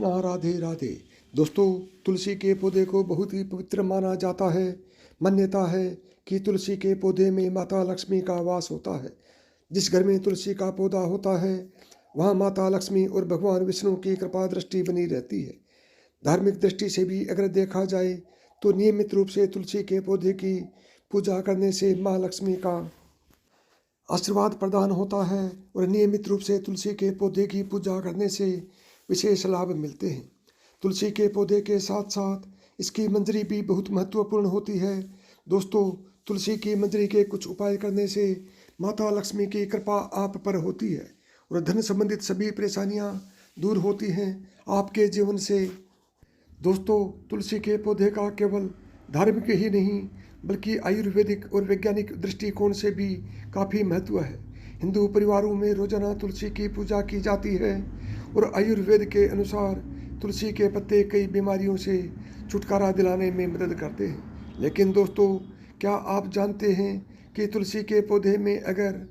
कृष्णा, राधे राधे। दोस्तों, तुलसी के पौधे को बहुत ही पवित्र माना जाता है। मान्यता है कि तुलसी के पौधे में माता लक्ष्मी का वास होता है। जिस घर में तुलसी का पौधा होता है वहाँ माता लक्ष्मी और भगवान विष्णु की कृपा दृष्टि बनी रहती है। धार्मिक दृष्टि से भी अगर देखा जाए तो नियमित रूप से तुलसी के पौधे की पूजा करने से माँ लक्ष्मी का आशीर्वाद प्रदान होता है और नियमित रूप से तुलसी के पौधे की पूजा करने से विशेष लाभ मिलते हैं। तुलसी के पौधे के साथ साथ इसकी मंजरी भी बहुत महत्वपूर्ण होती है। दोस्तों, तुलसी की मंजरी के कुछ उपाय करने से माता लक्ष्मी की कृपा आप पर होती है और धन संबंधित सभी परेशानियां दूर होती हैं आपके जीवन से। दोस्तों, तुलसी के पौधे का केवल धार्मिक ही नहीं बल्कि आयुर्वेदिक और वैज्ञानिक दृष्टिकोण से भी काफ़ी महत्व है। हिंदू परिवारों में रोजाना तुलसी की पूजा की जाती है और आयुर्वेद के अनुसार तुलसी के पत्ते कई बीमारियों से छुटकारा दिलाने में मदद करते हैं। लेकिन दोस्तों, क्या आप जानते हैं कि तुलसी के पौधे में अगर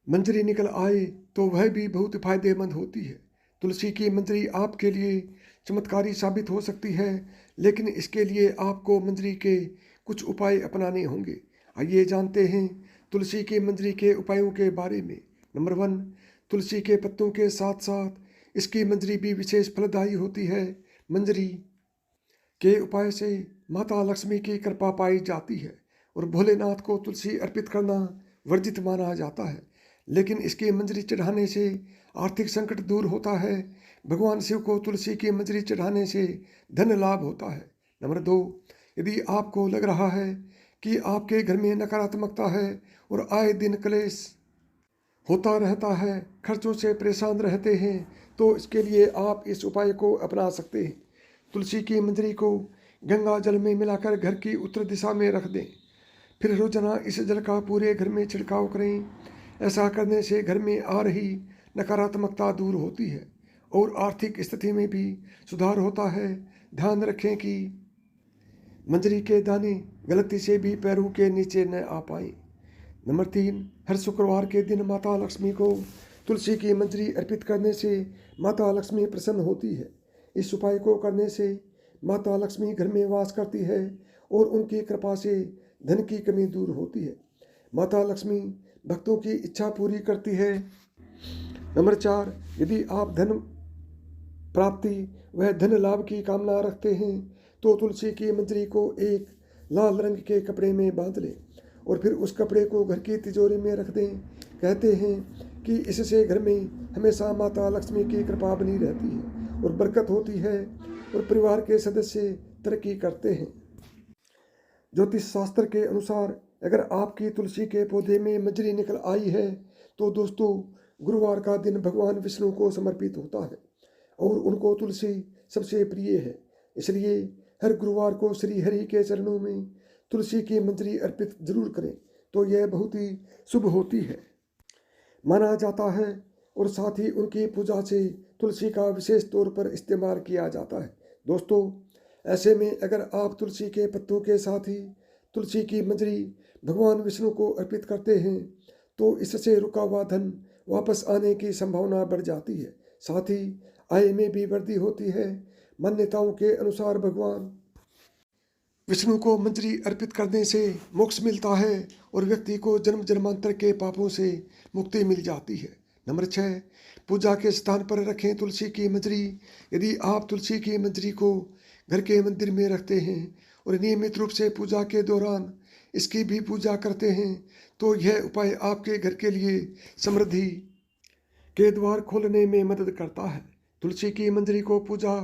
मंजरी निकल आए तो वह भी बहुत फायदेमंद होती है। तुलसी की मंजरी आपके लिए चमत्कारी साबित हो सकती है, लेकिन इसके लिए आपको मंजरी के कुछ उपाय अपनाने होंगे। आइए जानते हैं तुलसी की मंजरी के उपायों के बारे में। नंबर 1, तुलसी के पत्तों के साथ साथ इसकी मंजरी भी विशेष फलदायी होती है। मंजरी के उपाय से माता लक्ष्मी की कृपा पाई जाती है और भोलेनाथ को तुलसी अर्पित करना वर्जित माना जाता है, लेकिन इसकी मंजरी चढ़ाने से आर्थिक संकट दूर होता है। भगवान शिव को तुलसी की मंजरी चढ़ाने से धन लाभ होता है। नंबर 2, यदि आपको लग रहा है कि आपके घर में नकारात्मकता है और आए दिन क्लेश होता रहता है, खर्चों से परेशान रहते हैं, तो इसके लिए आप इस उपाय को अपना सकते हैं। तुलसी की मंजरी को गंगा जल में मिलाकर घर की उत्तर दिशा में रख दें। फिर रोजाना इस जल का पूरे घर में छिड़काव करें। ऐसा करने से घर में आ रही नकारात्मकता दूर होती है और आर्थिक स्थिति में भी सुधार होता है। ध्यान रखें कि मंजरी के दाने गलती से भी पैरों के नीचे न आ पाए। नंबर 3, हर शुक्रवार के दिन माता लक्ष्मी को तुलसी की मंजरी अर्पित करने से माता लक्ष्मी प्रसन्न होती है। इस उपाय को करने से माता लक्ष्मी घर में वास करती है और उनकी कृपा से धन की कमी दूर होती है। माता लक्ष्मी भक्तों की इच्छा पूरी करती है। नंबर 4, यदि आप धन प्राप्ति व धन लाभ की कामना रखते हैं तो तुलसी की मंजरी को एक लाल रंग के कपड़े में बांध लें और फिर उस कपड़े को घर की तिजोरी में रख दें। कहते हैं कि इससे घर में हमेशा माता लक्ष्मी की कृपा बनी रहती है और बरकत होती है और परिवार के सदस्य तरक्की करते हैं। ज्योतिष शास्त्र के अनुसार अगर आपकी तुलसी के पौधे में मंजरी निकल आई है तो दोस्तों, गुरुवार का दिन भगवान विष्णु को समर्पित होता है और उनको तुलसी सबसे प्रिय है। इसलिए हर गुरुवार को श्री हरि के चरणों में तुलसी की मंजरी अर्पित जरूर करें, तो यह बहुत ही शुभ होती है माना जाता है और साथ ही उनकी पूजा से तुलसी का विशेष तौर पर इस्तेमाल किया जाता है। दोस्तों, ऐसे में अगर आप तुलसी के पत्तों के साथ ही तुलसी की मंजरी भगवान विष्णु को अर्पित करते हैं तो इससे रुका हुआ धन वापस आने की संभावना बढ़ जाती है। साथ ही आय में भी वृद्धि होती है। मान्यताओं के अनुसार भगवान विष्णु को मंजरी अर्पित करने से मोक्ष मिलता है और व्यक्ति को जन्म जन्मांतर के पापों से मुक्ति मिल जाती है। नंबर 6, पूजा के स्थान पर रखें तुलसी की मंजरी। यदि आप तुलसी की मंजरी को घर के मंदिर में रखते हैं और नियमित रूप से पूजा के दौरान इसकी भी पूजा करते हैं तो यह उपाय आपके घर के लिए समृद्धि के द्वार खोलने में मदद करता है। तुलसी की मंजरी को पूजा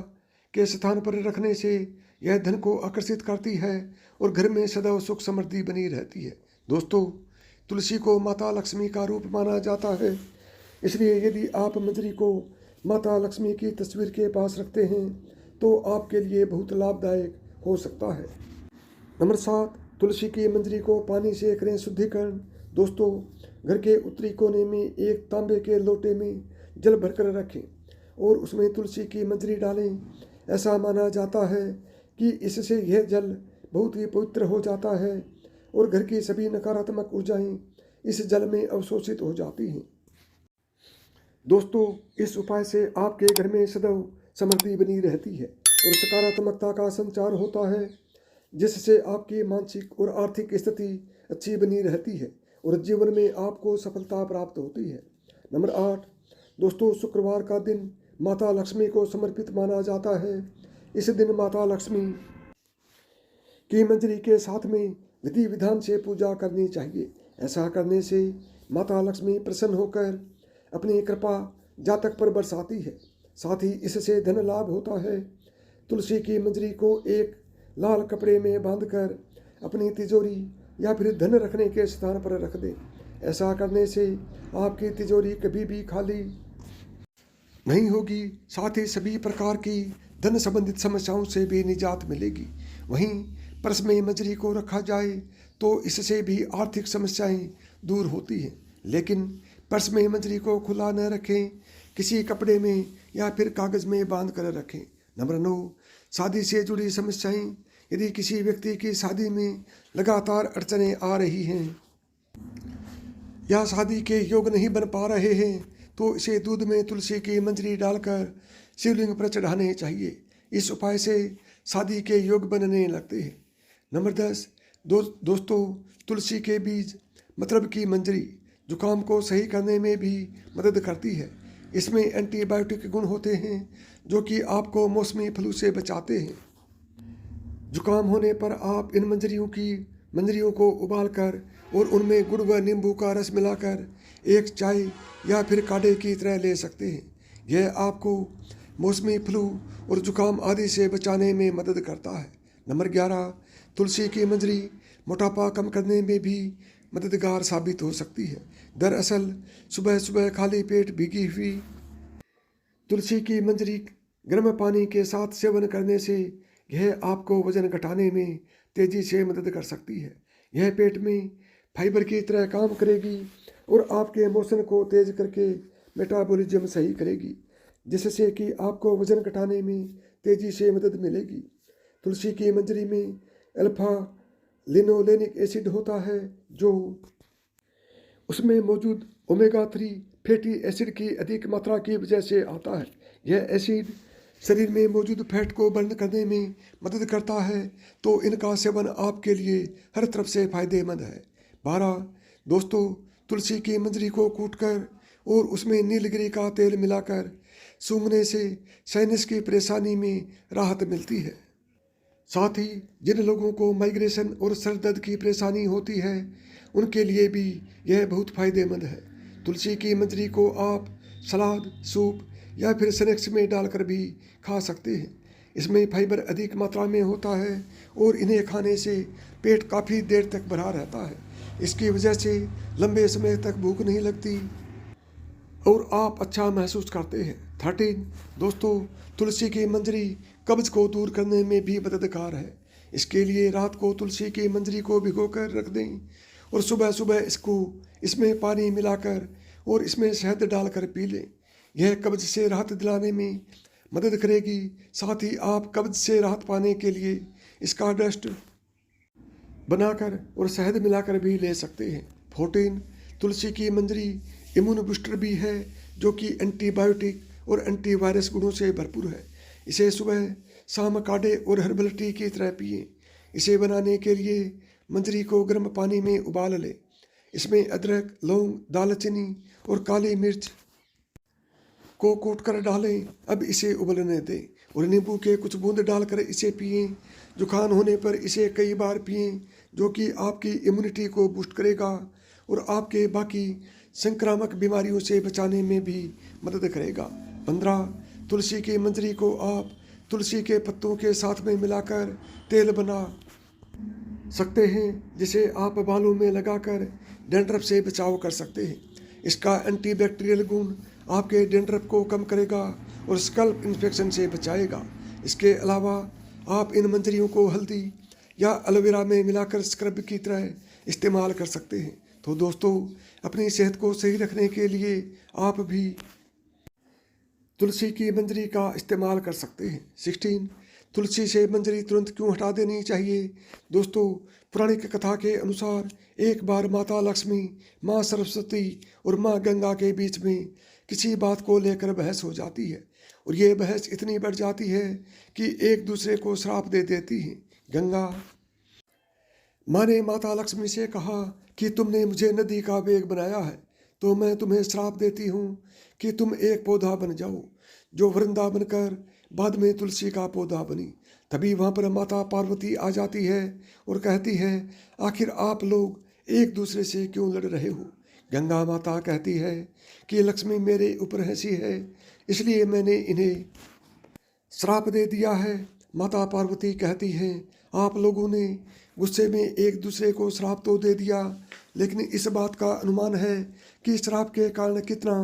के स्थान पर रखने से यह धन को आकर्षित करती है और घर में सदैव सुख समृद्धि बनी रहती है। दोस्तों, तुलसी को माता लक्ष्मी का रूप माना जाता है, इसलिए यदि आप मंजरी को माता लक्ष्मी की तस्वीर के पास रखते हैं तो आपके लिए बहुत लाभदायक हो सकता है। नंबर 7, तुलसी की मंजरी को पानी से करें शुद्धिकरण। दोस्तों, घर के उत्तरी कोने में एक तांबे के लोटे में जल भरकर रखें और उसमें तुलसी की मंजरी डालें। ऐसा माना जाता है कि इससे यह जल बहुत ही पवित्र हो जाता है और घर की सभी नकारात्मक ऊर्जाएं इस जल में अवशोषित हो जाती हैं। दोस्तों, इस उपाय से आपके घर में सदैव समृद्धि बनी रहती है और सकारात्मकता का संचार होता है, जिससे आपकी मानसिक और आर्थिक स्थिति अच्छी बनी रहती है और जीवन में आपको सफलता प्राप्त होती है। नंबर 8 दोस्तों, शुक्रवार का दिन माता लक्ष्मी को समर्पित माना जाता है। इस दिन माता लक्ष्मी की मंजरी के साथ में विधि विधान से पूजा करनी चाहिए। ऐसा करने से माता लक्ष्मी प्रसन्न होकर अपनी कृपा जातक पर बरसाती है। साथ ही इससे धन लाभ होता है। तुलसी की मंजरी को एक लाल कपड़े में बांधकर अपनी तिजोरी या फिर धन रखने के स्थान पर रख दें। ऐसा करने से आपकी तिजोरी कभी भी खाली नहीं होगी। साथ ही सभी प्रकार की धन संबंधित समस्याओं से भी निजात मिलेगी। वहीं पर्स में मंजरी को रखा जाए तो इससे भी आर्थिक समस्याएं दूर होती हैं। लेकिन पर्स में मंजरी को खुला न रखें, किसी कपड़े में या फिर कागज़ में बांध कर रखें। नंबर 9 शादी से जुड़ी समस्याएं। यदि किसी व्यक्ति की शादी में लगातार अड़चनें आ रही हैं या शादी के योग नहीं बन पा रहे हैं तो इसे दूध में तुलसी की मंजरी डालकर शिवलिंग पर चढ़ाने चाहिए। इस उपाय से शादी के योग बनने लगते हैं। नंबर 10 दोस्तों, तुलसी के बीज मतलब की मंजरी जुकाम को सही करने में भी मदद करती है। इसमें एंटीबायोटिक गुण होते हैं जो कि आपको मौसमी फ्लू से बचाते हैं। जुकाम होने पर आप इन मंजरियों को उबालकर और उनमें गुड़ व नींबू का रस मिलाकर एक चाय या फिर काढ़े की तरह ले सकते हैं। यह आपको मौसमी फ्लू और जुकाम आदि से बचाने में मदद करता है। नंबर 11 तुलसी की मंजरी मोटापा कम करने में भी मददगार साबित हो सकती है। दरअसल सुबह सुबह खाली पेट भीगी हुई तुलसी की मंजरी गर्म पानी के साथ सेवन करने से यह आपको वजन घटाने में तेज़ी से मदद कर सकती है। यह पेट में फाइबर की तरह काम करेगी और आपके मोशन को तेज करके मेटाबॉलिज्म सही करेगी, जिससे कि आपको वजन घटाने में तेज़ी से मदद मिलेगी। तुलसी की मंजरी में अल्फा लिनोलेनिक एसिड होता है जो उसमें मौजूद ओमेगा 3 फैटी एसिड की अधिक मात्रा की वजह से आता है। यह एसिड शरीर में मौजूद फैट को बर्न करने में मदद करता है, तो इनका सेवन आपके लिए हर तरफ से फायदेमंद है। 12 दोस्तों, तुलसी की मंजरी को कूटकर और उसमें नीलगिरी का तेल मिलाकर सूंघने से साइनस की परेशानी में राहत मिलती है। साथ ही जिन लोगों को माइग्रेशन और सर दर्द की परेशानी होती है उनके लिए भी यह बहुत फायदेमंद है। तुलसी की मंजरी को आप सलाद, सूप या फिर स्नैक्स में डालकर भी खा सकते हैं। इसमें फाइबर अधिक मात्रा में होता है और इन्हें खाने से पेट काफ़ी देर तक भरा रहता है। इसकी वजह से लंबे समय तक भूख नहीं लगती और आप अच्छा महसूस करते हैं। 13 दोस्तों, तुलसी की मंजरी कब्ज को दूर करने में भी मददगार है। इसके लिए रात को तुलसी की मंजरी को भिगोकर रख दें और सुबह सुबह इसमें पानी मिलाकर और इसमें शहद डालकर पी लें। यह कब्ज से राहत दिलाने में मदद करेगी। साथ ही आप कब्ज से राहत पाने के लिए इसका डस्ट बनाकर और शहद मिलाकर भी ले सकते हैं। 14 तुलसी की मंजरी इम्यून बूस्टर भी है जो कि एंटीबायोटिक और एंटीवायरस गुणों से भरपूर है। इसे सुबह शाम काढ़े और हर्बल टी की तरह पिएं। इसे बनाने के लिए मंजरी को गर्म पानी में उबाल लें। इसमें अदरक, लौंग, दालचीनी और काली मिर्च को कूट कर डालें। अब इसे उबलने दें और नींबू के कुछ बूंद डालकर इसे पिएं। जुकाम होने पर इसे कई बार पिएं, जो कि आपकी इम्यूनिटी को बूस्ट करेगा और आपके बाकी संक्रामक बीमारियों से बचाने में भी मदद करेगा। 15 तुलसी की मंजरी को आप तुलसी के पत्तों के साथ में मिलाकर तेल बना सकते हैं, जिसे आप बालों में लगाकर डैंड्रफ से बचाव कर सकते हैं। इसका एंटीबैक्टीरियल गुण आपके डैंड्रफ को कम करेगा और स्कल्प इन्फेक्शन से बचाएगा। इसके अलावा आप इन मंजरियों को हल्दी या एलोवेरा में मिलाकर स्क्रब की तरह इस्तेमाल कर सकते हैं। तो दोस्तों, अपनी सेहत को सही रखने के लिए आप भी तुलसी की मंजरी का इस्तेमाल कर सकते हैं। 16 तुलसी से मंजरी तुरंत क्यों हटा देनी चाहिए? दोस्तों, पौराणिक कथा के अनुसार एक बार माता लक्ष्मी, माँ सरस्वती और माँ गंगा के बीच में किसी बात को लेकर बहस हो जाती है और ये बहस इतनी बढ़ जाती है कि एक दूसरे को श्राप दे देती है। गंगा माँ ने माता लक्ष्मी से कहा कि तुमने मुझे नदी का वेग बनाया है, तो मैं तुम्हें श्राप देती हूँ कि तुम एक पौधा बन जाओ जो वृंदा बनकर बाद में तुलसी का पौधा बनी। तभी वहाँ पर माता पार्वती आ जाती है और कहती है, आखिर आप लोग एक दूसरे से क्यों लड़ रहे हो। गंगा माता कहती है कि लक्ष्मी मेरे ऊपर हंसी है, इसलिए मैंने इन्हें श्राप दे दिया है। माता पार्वती कहती हैं, आप लोगों ने गुस्से में एक दूसरे को श्राप तो दे दिया, लेकिन इस बात का अनुमान है कि श्राप के कारण कितना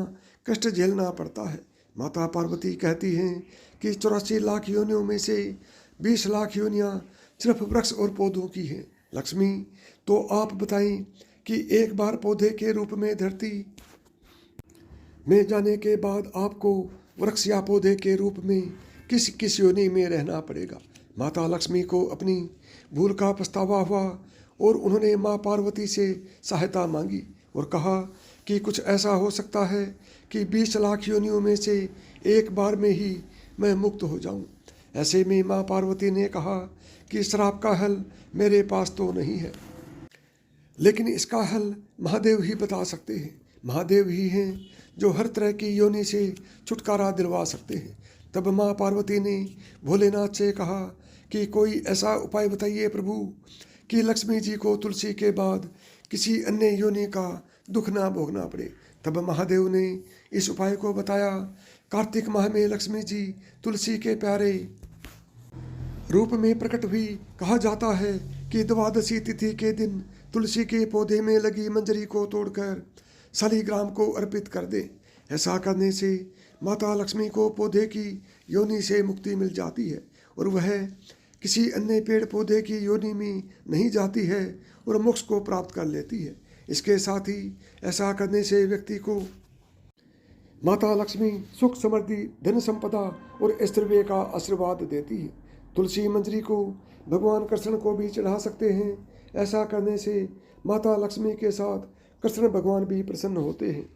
कष्ट झेलना पड़ता है। माता पार्वती कहती हैं कि 84 लाख योनियों में से 20 लाख योनियाँ सिर्फ वृक्ष और पौधों की हैं। लक्ष्मी, तो आप बताएं कि एक बार पौधे के रूप में धरती में जाने के बाद आपको वृक्ष या पौधे के रूप में किस किस योनि में रहना पड़ेगा। माता लक्ष्मी को अपनी भूल का पछतावा हुआ और उन्होंने माँ पार्वती से सहायता मांगी और कहा कि कुछ ऐसा हो सकता है कि 20 लाख योनियों में से एक बार में ही मैं मुक्त हो जाऊं। ऐसे में माँ पार्वती ने कहा कि श्राप का हल मेरे पास तो नहीं है, लेकिन इसका हल महादेव ही बता सकते हैं। महादेव ही हैं जो हर तरह की योनि से छुटकारा दिलवा सकते हैं। तब माँ पार्वती ने भोलेनाथ से कहा कि कोई ऐसा उपाय बताइए प्रभु कि लक्ष्मी जी को तुलसी के बाद किसी अन्य योनि का दुख ना भोगना पड़े। तब महादेव ने इस उपाय को बताया। कार्तिक माह में लक्ष्मी जी तुलसी के प्यारे रूप में प्रकट हुई। कहा जाता है कि द्वादशी तिथि के दिन तुलसी के पौधे में लगी मंजरी को तोड़कर शालिग्राम को अर्पित कर दे। ऐसा करने से माता लक्ष्मी को पौधे की योनि से मुक्ति मिल जाती है और वह किसी अन्य पेड़ पौधे की योनि में नहीं जाती है और मोक्ष को प्राप्त कर लेती है। इसके साथ ही ऐसा करने से व्यक्ति को माता लक्ष्मी सुख समृद्धि धन संपदा और ऐश्वर्य का आशीर्वाद देती है। तुलसी मंजरी को भगवान कृष्ण को भी चढ़ा सकते हैं। ऐसा करने से माता लक्ष्मी के साथ कृष्ण भगवान भी प्रसन्न होते हैं।